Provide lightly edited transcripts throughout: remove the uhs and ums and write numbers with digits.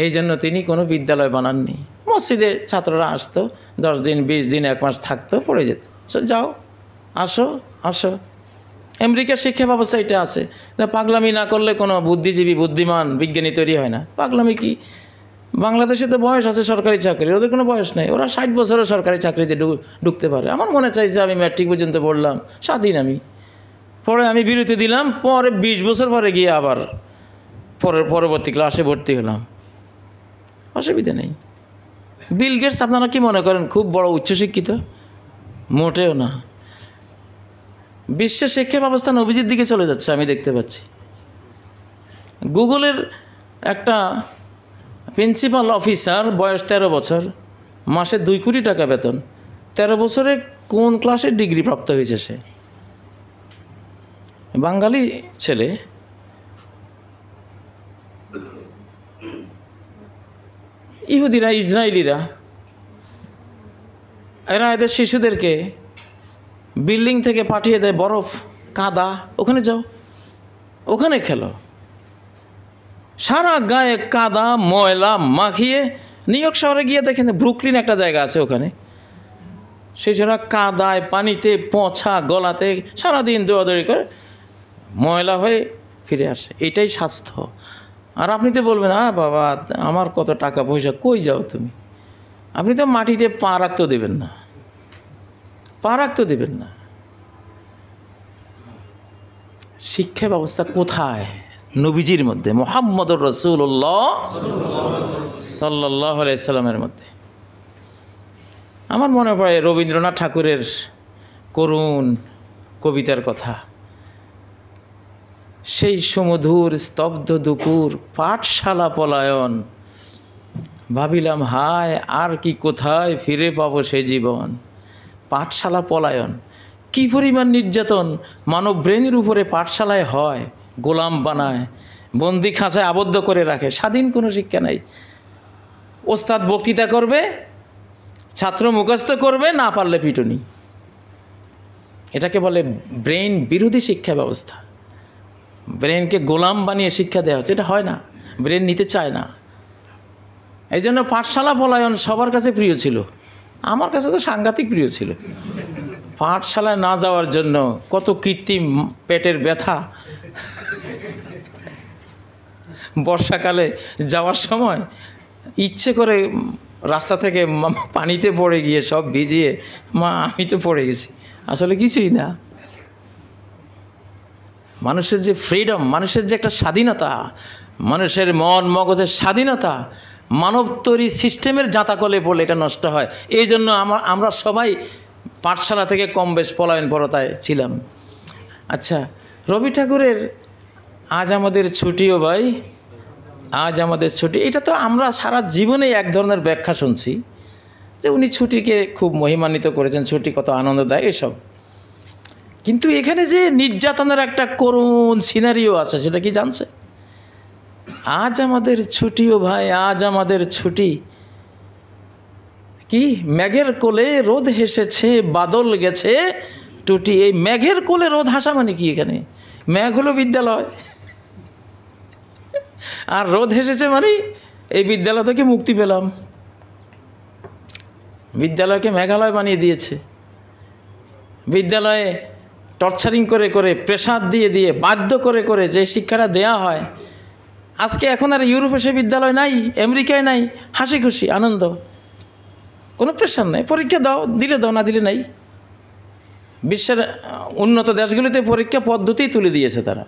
এই জন্য তিনি কোনো বিদ্যালয় বানাননি। মসজিদে ছাত্ররা আসতো, 10 দিন 20 দিন 1 মাস থাকতো, পড়ে যেত। যাও, আসো আসো। আমেরিকার শিক্ষা ব্যবস্থা এটা আছে, পাগলামি না করলে কোনো বুদ্ধিজীবী বুদ্ধিমান বিজ্ঞানী তৈরি হয় না। পাগলামি কি? বাংলাদেশে তো বয়স আছে সরকারি চাকরি, ওদের কোনো বয়স নেই, ওরা 60 বছরের সরকারি চাকরিতে ঢুকতে পারে। আমার মনে চাইছে আমি ম্যাট্রিক পর্যন্ত পড়লাম, স্বাধীন আমি, পরে আমি বিরতি দিলাম, পরে 20 বছর পরে গিয়ে আবার পরবর্তী ক্লাসে ভর্তি হলাম, অসুবিধা নেই। বিল গেটস আপনারা কি মনে করেন খুব বড় উচ্চশিক্ষিত? মোটেও না। বিশ্বের শিক্ষা ব্যবস্থা নবীজির দিকে চলে যাচ্ছে, আমি দেখতে পাচ্ছি। গুগলের একটা প্রিন্সিপাল অফিসার, বয়স 13 বছর, মাসে 2 কোটি টাকা বেতন। 13 বছরে কোন ক্লাসের ডিগ্রি প্রাপ্ত হয়েছে সে? বাঙালি ছেলে। ইহুদিরা, ইসরায়েলিরা, এরা এদের শিশুদেরকে বিল্ডিং থেকে পাঠিয়ে দেয়, বরফ কাদা, ওখানে যাও, ওখানে খেলো। সারা গায়ে কাদা ময়লা মাখিয়ে, নিউ ইয়র্ক শহরে গিয়ে দেখেন ব্রুকলিন একটা জায়গা আছে, ওখানে শিশুরা কাদায় পানিতে পচা গলাতে সারাদিন দৌড়াদৌড়ি করে ময়লা হয়ে ফিরে আসে। এটাই স্বাস্থ্য। আর আপনি তো বলবেন, বাবা আমার কত টাকা পয়সা, কই যাও তুমি? আপনি তো মাটিতে পা রাখতে দেবেন না, পা রাখতে দেবেন না। শিক্ষা ব্যবস্থা কোথায়? নবীজির মধ্যে, মুহাম্মদুর রাসূলুল্লাহ সাল্লাল্লাহু আলাইহি সাল্লামের মধ্যে। আমার মনে পড়ে রবীন্দ্রনাথ ঠাকুরের করুণ কবিতার কথা। সেই সুমধুর স্তব্ধ দুপুর, পাঠশালা পলায়ন, ভাবিলাম হায় আর কি কোথায় ফিরে পাবো সে জীবন। পাঠশালা পলায়ন, কী পরিমাণ নির্যাতন মানব ব্রেনের উপরে পাঠশালায় হয়। গোলাম বানায়, বন্দি খাঁচায় আবদ্ধ করে রাখে, স্বাধীন কোনো শিক্ষা নাই। ওস্তাদ বক্তৃতা করবে, ছাত্র মুখস্থ করবে, না পারলে পিটুনি। এটাকে বলে ব্রেন বিরোধী শিক্ষা ব্যবস্থা। ব্রেনকে গোলাম বানিয়ে শিক্ষা দেওয়া হচ্ছে, এটা হয় না, ব্রেন নিতে চায় না। এই জন্য পাঠশালা পলায়ন সবার কাছে প্রিয় ছিল, আমার কাছে তো সাংঘাতিক প্রিয় ছিল। পাঠশালায় না যাওয়ার জন্য কত কৃত্রিম পেটের ব্যথা। বর্ষাকালে যাওয়ার সময় ইচ্ছে করে রাস্তা থেকে পানিতে পড়ে গিয়ে সব ভিজিয়ে, মা আমি তো পড়ে গেছি, আসলে কিছুই না। মানুষের যে ফ্রিডম, মানুষের যে একটা স্বাধীনতা, মানুষের মন মগজের স্বাধীনতা, মানব তৈরি সিস্টেমের জাঁতাকলে পড়লে এটা নষ্ট হয়। এই জন্য আমরা সবাই পাঠশালা থেকে কম বেশ পলায়ন পরতায় ছিলাম। আচ্ছা, রবি ঠাকুরের আজ আমাদের ছুটিও ভাই, আজ আমাদের ছুটি, এটা তো আমরা সারা জীবনে এক ধরনের ব্যাখ্যা শুনছি যে উনি ছুটিকে খুব মহিমান্বিত করেছেন, ছুটি কত আনন্দদায়ক এসব। কিন্তু এখানে যে নির্যাতনের একটা করুণ সিনারিও আছে, সেটা কি জানছে? আজ আমাদের ছুটিও ভাই, আজ আমাদের ছুটি। কি মেঘের কোলে রোদ হেসেছে, বাদল গেছে টুটি। এই মেঘের কোলে রোদ হাসা মানে কি? এখানে মেঘ হলো বিদ্যালয়, আর রোদ হেসেছে মানে এই বিদ্যালয় থেকে মুক্তি পেলাম। বিদ্যালয়কে মেঘালয় বানিয়ে দিয়েছে। বিদ্যালয়ে টর্চারিং করে করে, প্রেসার দিয়ে দিয়ে, বাধ্য করে করে যে শিক্ষাটা দেয়া হয়, আজকে এখন আর ইউরোপে সে বিদ্যালয় নাই, আমেরিকায় নাই, হাসি খুশি আনন্দ, কোনো প্রেশার নাই। পরীক্ষা দাও, দিলে দাও, না দিলে নাই। বিশ্বের উন্নত দেশগুলিতে পরীক্ষা পদ্ধতি তুলে দিয়েছে তারা।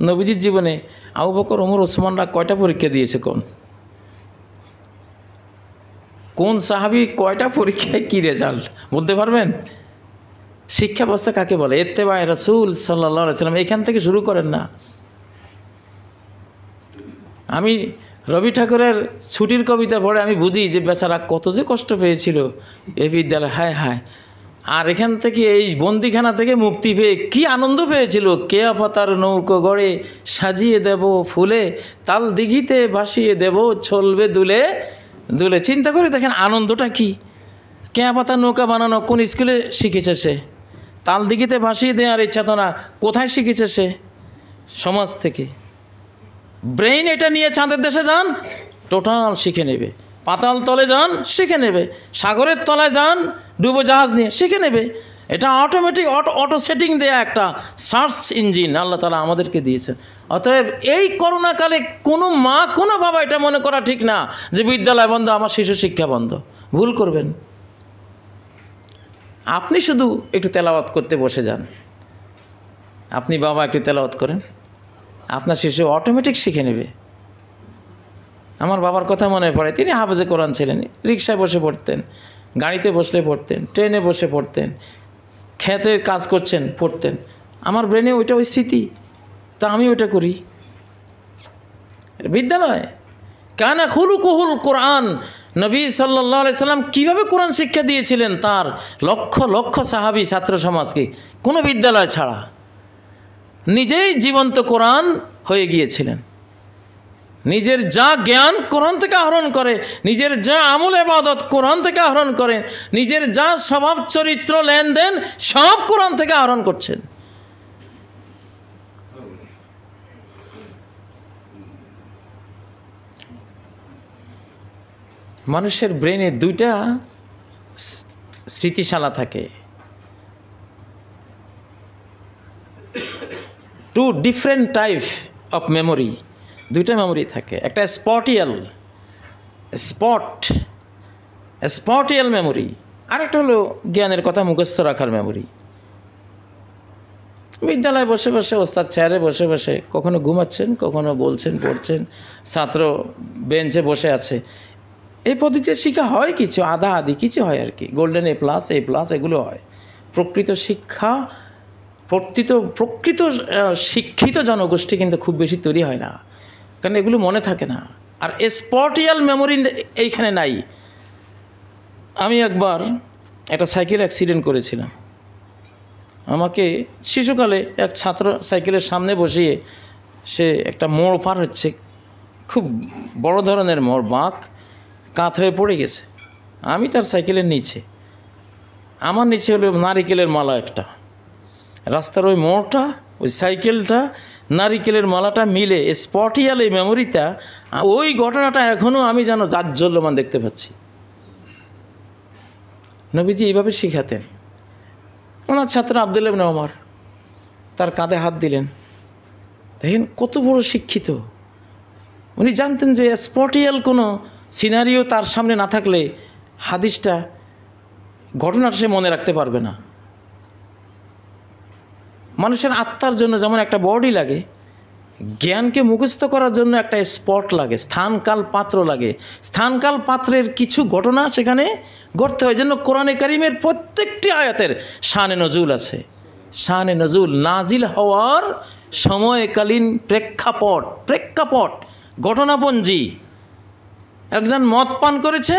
নবীজির জীবনে আবু বকর, ওমর, ওসমানরা কয়টা পরীক্ষা দিয়েছে? কোন সাহাবী কয়টা পরীক্ষায় কী রেজাল্ট বলতে পারবেন? শিক্ষা ব্যবস্থা কাকে বলে? ইত্তেবায়ে রাসূল সাল্লাল্লাহু আলাইহি সাল্লাম, এখান থেকে শুরু করেন না। আমি রবি ঠাকুরের ছুটির কবিতা পড়ে আমি বুঝি যে বেচারা কত যে কষ্ট পেয়েছিল এই বিদ্যালয়, হায় হায়। আর এখান থেকে, এই বন্দিখানা থেকে মুক্তি পেয়ে কি আনন্দ পেয়েছিল। কেয়া পাতার নৌকো গড়ে সাজিয়ে দেব ফুলে, তাল দিঘিতে ভাসিয়ে দেব চলবে দুলে দুলে। চিন্তা করে দেখেন আনন্দটা কি। কেয়া পাতার নৌকা বানানো কোন স্কুলে শিখেছে সে? তাল দিঘিতে ভাসিয়ে দেওয়ার ইচ্ছা তো না, কোথায় শিখেছে সে? সমাজ থেকে। ব্রেইন এটা নিয়ে চাঁদের দেশে যান, টোটাল শিখে নেবে। পাতাল তলে যান, শিখে নেবে। সাগরের তলায় যান ডুবোজাহাজ নিয়ে, শিখে নেবে। এটা অটোমেটিক অটো সেটিং দেয়া একটা সার্চ ইঞ্জিন আল্লাহ তাআলা আমাদেরকে দিয়েছেন। অতএব এই করোনাকালে কোনো মা কোনো বাবা এটা মনে করা ঠিক না যে বিদ্যালয় বন্ধ, আমার শিশু শিক্ষা বন্ধ। ভুল করবেন। আপনি শুধু একটু তেলাওয়াত করতে বসে যান, আপনি বাবা একটু তেলাওয়াত করেন, আপনার শিশু অটোমেটিক শিখে নেবে। আমার বাবার কথা মনে পড়ে, তিনি হাফেজে কোরআন ছিলেন। রিকশায় বসে পড়তেন, গাড়িতে বসলে পড়তেন, ট্রেনে বসে পড়তেন, খেতের কাজ করছেন পড়তেন। আমার ব্রেনে ওইটা ওই স্মৃতি, তা আমি ওইটা করি। বিদ্যালয় কানা খুলুকুহুল কোরআন, নবী সাল্লাল্লাহু আলাইহি সাল্লাম কীভাবে কোরআন শিক্ষা দিয়েছিলেন তার লক্ষ লক্ষ সাহাবী ছাত্র সমাজকে, কোনো বিদ্যালয় ছাড়া নিজেই জীবন্ত কোরআন হয়ে গিয়েছিলেন। নিজের যা জ্ঞান কোরআন থেকে আহরণ করে, নিজের যা আমল ইবাদত কোরআন থেকে আহরণ করেন, নিজের যা স্বভাব চরিত্র লেনদেন সব কোরআন থেকে আহরণ করছেন। মানুষের ব্রেনে দুইটা স্মৃতিশালা থাকে, two different type of memory. দুইটা মেমোরি থাকে, একটা স্পটিয়াল মেমোরি, আরেকটা হলো জ্ঞানের কথা মুখস্থ রাখার মেমোরি। বিদ্যালয়ে বসে বসে ওস্তাদ চেয়ারে বসে বসে কখনো ঘুমাচ্ছেন, কখনো বলছেন, পড়ছেন, ছাত্র বেঞ্চে বসে আছে। এই পদ্ধতিতে শিক্ষা হয় কিছু, আধা আধি কিছু হয় আর কি, গোল্ডেন A+, এগুলো হয়। প্রকৃত শিক্ষা, প্রকৃত শিক্ষিত জনগোষ্ঠী কিন্তু খুব বেশি তৈরি হয় না, কারণ এগুলো মনে থাকে না। আর স্পটিয়াল মেমোরি এইখানে নাই। আমি একবার একটা সাইকেল অ্যাক্সিডেন্ট করেছিলাম। আমাকে শিশুকালে এক ছাত্র সাইকেলের সামনে বসিয়ে সে একটা মোড় পার হচ্ছে, খুব বড় ধরনের মোড়, বাঁক, কাত হয়ে পড়ে গেছে। আমি তার সাইকেলের নিচে, আমার নিচে হলো নারিকেলের মালা একটা। রাস্তার ওই মোড়টা, ওই সাইকেলটা, নারিকেলের মালাটা মিলে স্পটিয়াল এই মেমোরিটা, ওই ঘটনাটা এখনও আমি যেন জাজ্জল্যমান দেখতে পাচ্ছি। নবীজি এইভাবে শিখাতেন। ওনার ছাত্র আব্দুল্লাহ ইবনে ওমর তার কাঁধে হাত দিলেন। দেখেন কত বড় শিক্ষিত। উনি জানতেন যে স্পটিয়াল কোনো সিনারিও তার সামনে না থাকলে হাদিসটা, ঘটনাটা সে মনে রাখতে পারবে না। মানুষের আত্মার জন্য যেমন একটা বডি লাগে, জ্ঞানকে মুখস্থ করার জন্য একটা স্পট লাগে, স্থানকাল পাত্র লাগে। স্থানকাল পাত্রের কিছু ঘটনা সেখানে ঘটতে হয়। জন্য কোরআনে কারিমের প্রত্যেকটি আয়াতের শানে নজুল আছে। শানে নজুল, নাজিল হওয়ার সময়কালীন প্রেক্ষাপট, ঘটনাপঞ্জি। একজন মদ পান করেছে,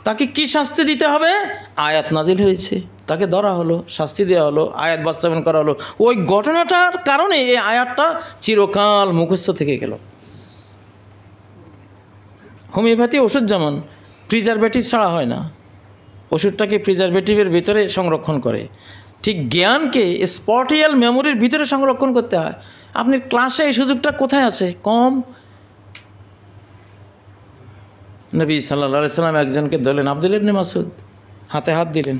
তাকে কি শাস্তি দিতে হবে? আয়াত নাজিল হয়েছে, তাকে ধরা হলো, শাস্তি দেওয়া হলো, আয়াত বাস্তবায়ন করা হলো। ওই ঘটনাটার কারণে এই আয়াতটা চিরকাল মুখস্থ থেকে গেল। হোমিওপ্যাথি ওষুধ যেমন প্রিজারভেটিভ ছাড়া হয় না, ওষুধটাকে প্রিজারভেটিভের ভিতরে সংরক্ষণ করে, ঠিক জ্ঞানকে স্পটিয়াল মেমোরির ভিতরে সংরক্ষণ করতে হয়। আপনি ক্লাসে এই সুযোগটা কোথায় আছে? কম। নবী সাল্লাল্লাহু আলাইহি সাল্লাম একজনকে ধরলেন, আব্দুল্লাহ ইবনে মাসউদ, হাতে হাত দিলেন।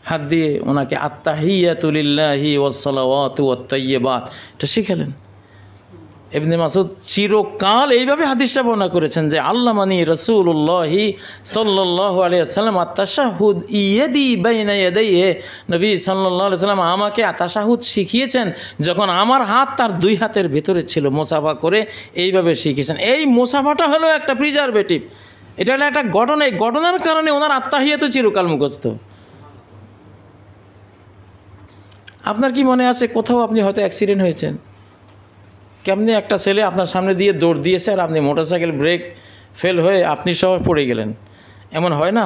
হাত দিয়ে ওনাকে আত্তাহিয়াতু লিল্লাহি ওয়াস সালাওয়াতু ওয়াত তাইয়্যিবাত এটা শিখালেন। ইবনে মাসউদ চিরকাল এইভাবে হাদিসটা বর্ণনা করেছেন যে আল্লামানি রাসূলুল্লাহি সাল্লাল্লাহু আলাইহি ওয়াসাল্লাম আত-তাশাহুদ ইয়াদি বাইনা ইয়াদাইহি। নবী সাল্লাল্লাহু আলাইহি ওয়াসাল্লাম আমাকে তাশাহুদ শিখিয়েছেন যখন আমার হাত তার দুই হাতের ভেতরে ছিল, মুসাফা করে এইভাবে শিখিয়েছেন। এই মুসাফাটা হলো একটা প্রিজারভেটিভ, এটা হলো একটা ঘটনা। এই ঘটনার কারণে ওনার আত্তাহিয়াতু চিরকাল মুখস্থ। আপনার কি মনে আছে কোথাও আপনি হয়তো অ্যাক্সিডেন্ট হয়েছেন, কেমনি একটা ছেলে আপনার সামনে দিয়ে দৌড় দিয়েছে আর আপনি মোটরসাইকেল ব্রেক ফেল হয়ে আপনি সহ পড়ে গেলেন, এমন হয় না?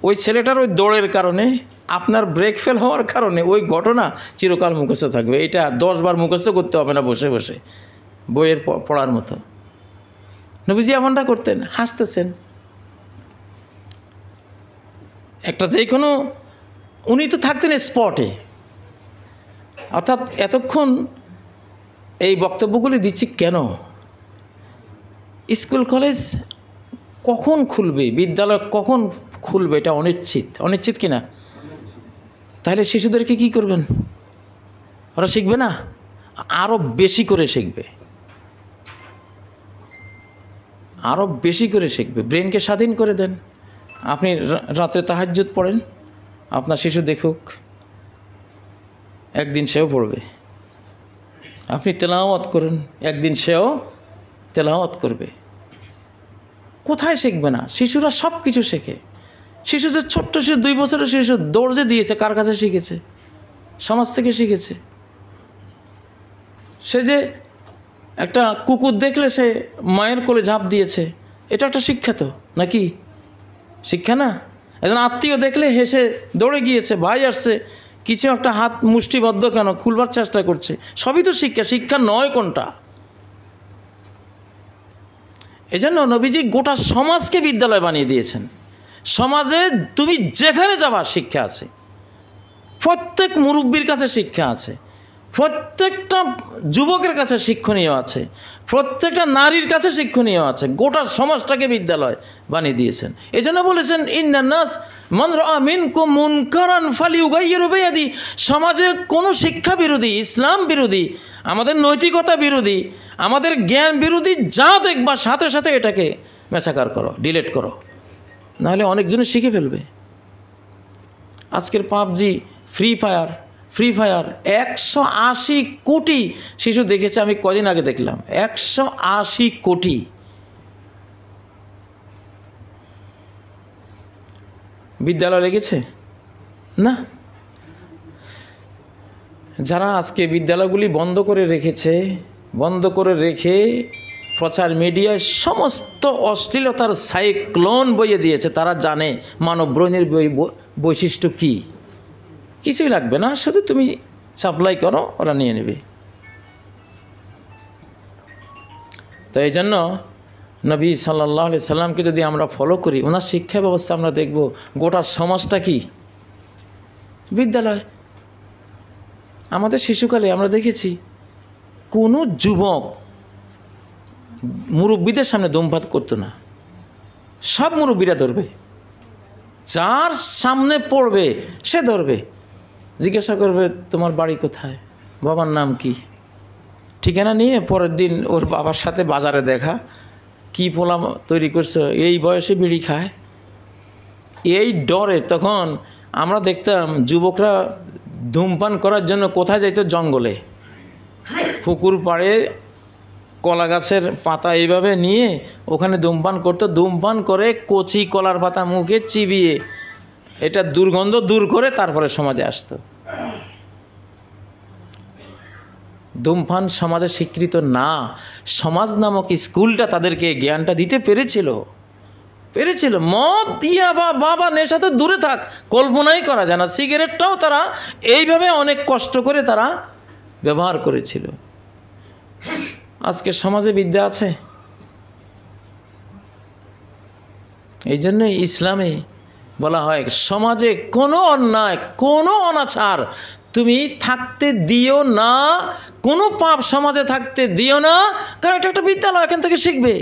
ওই ছেলেটার ওই দৌড়ের কারণে, আপনার ব্রেক ফেল হওয়ার কারণে ওই ঘটনা চিরকাল মুখস্থ থাকবে। এটা 10 বার মুখস্থ করতে হবে না বসে বসে বইয়ের পড়ার মতো। নবীজি এমনটা করতেন, হাসতেছেন। একটা যে কোনো, উনি তো থাকতেন স্পটে, অর্থাৎ এতক্ষণ এই বক্তব্যগুলি দিচ্ছি কেন? স্কুল কলেজ কখন খুলবে, বিদ্যালয় কখন খুলবে, এটা অনিশ্চিত। অনিশ্চিত কি না? তাহলে শিশুদেরকে কি করবেন? ওরা শিখবে না, আরও বেশি করে শিখবে, আরও বেশি করে শিখবে। ব্রেনকে স্বাধীন করে দেন। আপনি রাত্রে তাহাজ্জুদ পড়েন, আপনার শিশু দেখুক, একদিন সেও পড়বে। আপনি তেলাওয়াত করেন, একদিন সেও তেলাওয়াত করবে। কোথায় শিখবে না? শিশুরা সব কিছু শেখে। শিশু যে ছোট্ট শিশু, 2 বছরের শিশু দৌড় যে দিয়েছে, কার কাছে শিখেছে? সমাজ থেকে শিখেছে। সে যে একটা কুকুর দেখলে সে মায়ের কোলে ঝাঁপ দিয়েছে, এটা একটা শিক্ষা তো নাকি? শিক্ষা না? একজন আত্মীয় দেখলে হেসে দৌড়ে গিয়েছে, ভাই আসছে, কিছু একটা হাত মুষ্টিবদ্ধ কেন খুলবার চেষ্টা করছে, সবই তো শিক্ষা। শিক্ষা নয় কোনটা? এজন্য নবীজি গোটা সমাজকে বিদ্যালয় বানিয়ে দিয়েছেন। সমাজে তুমি যেখানে যাবা শিক্ষা আছে, প্রত্যেক মুরব্বীর কাছে শিক্ষা আছে, প্রত্যেকটা যুবকের কাছে শিক্ষণীয় আছে, প্রত্যেকটা নারীর কাছে শিক্ষণীয় আছে। গোটা সমাজটাকে বিদ্যালয় বানিয়ে দিয়েছেন। এই জন্য বলেছেন ইন্নান নাস মান রাআ মিনকুম মুনকারান ফালিয়ুগাইয়িরু বিয়াদি। সমাজে কোনো শিক্ষা বিরোধী, ইসলাম বিরোধী, আমাদের নৈতিকতা বিরোধী, আমাদের জ্ঞান বিরোধী যা দেখবা সাথে সাথে এটাকে মেছাকার করো, ডিলিট করো, নাহলে অনেকজনে শিখে ফেলবে। আজকের পাবজি, ফ্রি ফায়ার 180 কোটি শিশু দেখেছে। আমি কদিন আগে দেখলাম 180 কোটি। বিদ্যালয় লেগেছে না? যারা আজকে বিদ্যালয়গুলি বন্ধ করে রেখেছে, বন্ধ করে রেখে প্রচার মিডিয়ায় সমস্ত অশ্লীলতার সাইক্লোন বইয়ে দিয়েছে, তারা জানে মানব ব্রেনের বৈশিষ্ট্য কী। কিছুই লাগবে না, শুধু তুমি সাপ্লাই করো, ওরা নিয়ে নেবে। তো এই জন্য নবী সাল্লাল্লাহু আলাইহি সাল্লামকে যদি আমরা ফলো করি, ওনার শিক্ষা ব্যবস্থা আমরা দেখব গোটা সমাজটা কি বিদ্যালয়। আমাদের শিশুকালে আমরা দেখেছি কোনো যুবক মুরব্বীদের সামনে ধূমপান করতো না। সব মুরব্বীরা ধরবে, যার সামনে পড়বে সে ধরবে, জিজ্ঞাসা করবে তোমার বাড়ি কোথায়, বাবার নাম কি, ঠিকানা নিয়ে পরের দিন ওর বাবার সাথে বাজারে দেখা, কি পোলা তৈরি করছো, এই বয়সে বিড়ি খায়। এই ডরে তখন আমরা দেখতাম যুবকরা ধূমপান করার জন্য কোথায় যাইতো? জঙ্গলে, পুকুর পাড়ে কলা গাছের পাতা এইভাবে নিয়ে ওখানে ধূমপান করতো। ধূমপান করে কচি কলার পাতা মুখে চিবিয়ে এটা দুর্গন্ধ দূর করে তারপরে সমাজে আসতো। ধূমপান সমাজে স্বীকৃত না। সমাজ নামক স্কুলটা তাদেরকে জ্ঞানটা দিতে পেরেছিল। মদ দিয়া বা বাবা নেশা তো দূরে থাক, কল্পনাই করা যায় না। সিগারেটটাও তারা এইভাবে অনেক কষ্ট করে তারা ব্যবহার করেছিল। আজকে সমাজে বিদ্যা আছে। এই জন্যই ইসলামে বলা হয় সমাজে কোনো অন্যায়, কোনো অনাচার তুমি থাকতে দিও না, কোনো পাপ সমাজে থাকতে দিও না, কারণ এটা একটা বিদ্যালয়, এখান থেকে শিখবে।